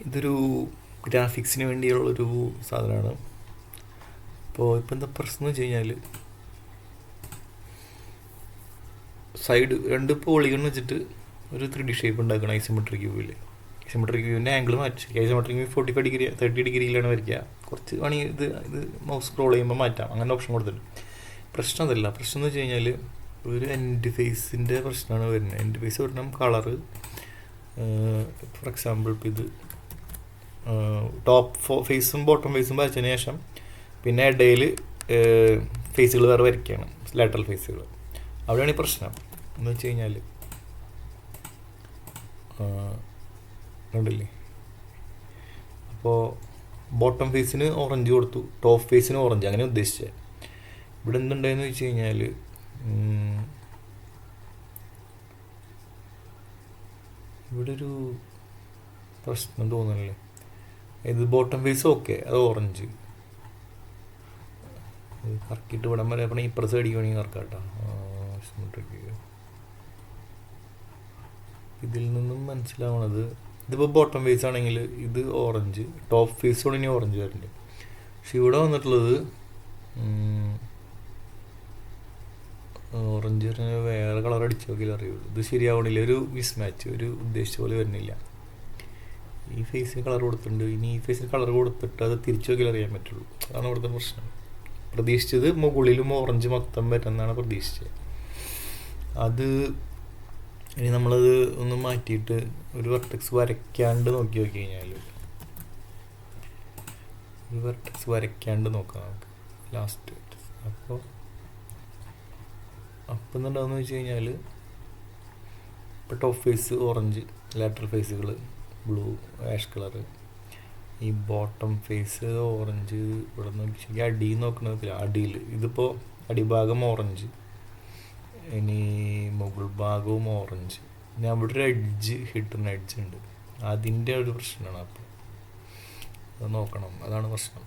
ഇതൊരു ഗ്രാഫിക്സിന് വേണ്ടിയുള്ളൊരു സാധനമാണ്. അപ്പോൾ ഇപ്പം എന്താ പ്രശ്നം എന്ന് വെച്ച് കഴിഞ്ഞാൽ സൈഡ് 2 പോളിഗൺ വെച്ചിട്ട് ഒരു 3D ഷേപ്പ് ഉണ്ടാക്കണം ഐസോമെട്രിക് വ്യൂവിൽ. ഐസോമെട്രിക് വ്യൂവിൻ്റെ ആംഗിൾ മാറ്റി ഐസോമെട്രിക് വ്യൂ 45 ഡിഗ്രി 30 ഡിഗ്രിയിലാണ് വരയ്ക്കുക. കുറച്ച് വേണമെങ്കിൽ ഇത് മൗസ് സ്ക്രോൾ ചെയ്യുമ്പോൾ മാറ്റാം, അങ്ങനെ ഓപ്ഷൻ കൊടുത്തിട്ടുണ്ട്. പ്രശ്നം അതല്ല. പ്രശ്നം എന്ന് വെച്ച് കഴിഞ്ഞാൽ ഒരു എൻഡ് ഫേസിൻ്റെ പ്രശ്നമാണ് വരുന്നത്. എൻഡ് ഫേസ് വരണം കളറ്. ഫോർ എക്സാമ്പിൾ ഇപ്പോൾ ഇത് ടോപ്പ് ഫേസും ബോട്ടം ഫേസും വരച്ചതിന് ശേഷം പിന്നെ ഇടയിൽ ഫേസുകൾ വേറെ വരയ്ക്കുകയാണ്, ലാറ്ററൽ ഫേസുകൾ. അവിടെയാണ് ഈ പ്രശ്നം എന്ന് വെച്ച് കഴിഞ്ഞാൽ കണ്ടില്ലേ. അപ്പോൾ ബോട്ടം ഫേസിന് ഓറഞ്ച് കൊടുത്തു, ടോപ്പ് ഫേസിന് ഓറഞ്ച്, അങ്ങനെ ഉദ്ദേശിച്ചത്. ഇവിടെ എന്തുണ്ടായെന്ന് വെച്ച് കഴിഞ്ഞാൽ ഇവിടെ ഒരു പ്രശ്നം തോന്നണല്ലേ. ഇത് ബോട്ടം ഫേസ് ഓക്കെ, അത് ഓറഞ്ച് കറക്കിയിട്ട് വിടാൻ വരെ അപ്പം ഇപ്പുറത്ത് അടിക്കുകയാണെങ്കിൽ കറക്കാം കേട്ടോ. ഇതിൽ നിന്നും മനസ്സിലാവണത് ഇതിപ്പോൾ ബോട്ടം ഫേസ് ആണെങ്കിൽ ഇത് ഓറഞ്ച്, ടോപ്പ് ഫേസ് കൊണ്ട് ഇനി ഓറഞ്ച് വരുന്നുണ്ട്. പക്ഷെ ഇവിടെ വന്നിട്ടുള്ളത് ഓറഞ്ച് പറഞ്ഞാൽ വേറെ കളർ അടിച്ചു നോക്കിയാൽ അറിയുള്ളൂ. ഇത് ശരിയാവണില്ല, ഒരു മിസ് മാച്ച്, ഒരു ഉദ്ദേശിച്ച പോലെ വരുന്നില്ല. ഈ ഫേസിന് കളർ കൊടുത്തിട്ടുണ്ട്, ഇനി ഈ ഫേസിന് കളർ കൊടുത്തിട്ട് അത് തിരിച്ചു നോക്കിയാൽ അറിയാൻ പറ്റുള്ളൂ. അതാണ് ഇവിടുത്തെ പ്രശ്നം. പ്രതീക്ഷിച്ചത് മുകളിലും ഓറഞ്ച് മൊത്തം വരുന്നതാണ് പ്രതീക്ഷിച്ചത്. അത് ഇനി നമ്മളത് ഒന്ന് മാറ്റിയിട്ട് ഒരു വെർട്ടെക്സ് വരയ്ക്കാണ്ട് നോക്കി കഴിഞ്ഞാൽ ഒരു വെർട്ടെക്സ് വരയ്ക്കാണ്ട് നോക്കാം നമുക്ക് ലാസ്റ്റ്. അപ്പോൾ എന്തുണ്ടാവുമെന്ന് വെച്ച് കഴിഞ്ഞാൽ ഇപ്പോൾ ടോപ്പ് ഫേസ് ഓറഞ്ച്, ലാറ്ററൽ ഫേസുകൾ ബ്ലൂ ആഷ് കളറ്, ഈ ബോട്ടം ഫേസ് ഓറഞ്ച്. ഇവിടെ നോക്കി ശരിക്കും അടിയിൽ നോക്കണമെന്നില്ല, അടിയിൽ ഇതിപ്പോൾ അടിഭാഗം ഓറഞ്ച്, ഇനി മുകൾ ഭാഗവും ഓറഞ്ച്. ഇനി അവിടെ ഒരു എഡ്ജ്, ഹിഡൻ എഡ്ജ് ഉണ്ട്, അതിൻ്റെ ഒരു പ്രശ്നമാണ്. അപ്പോൾ അത് നോക്കണം, അതാണ് പ്രശ്നം.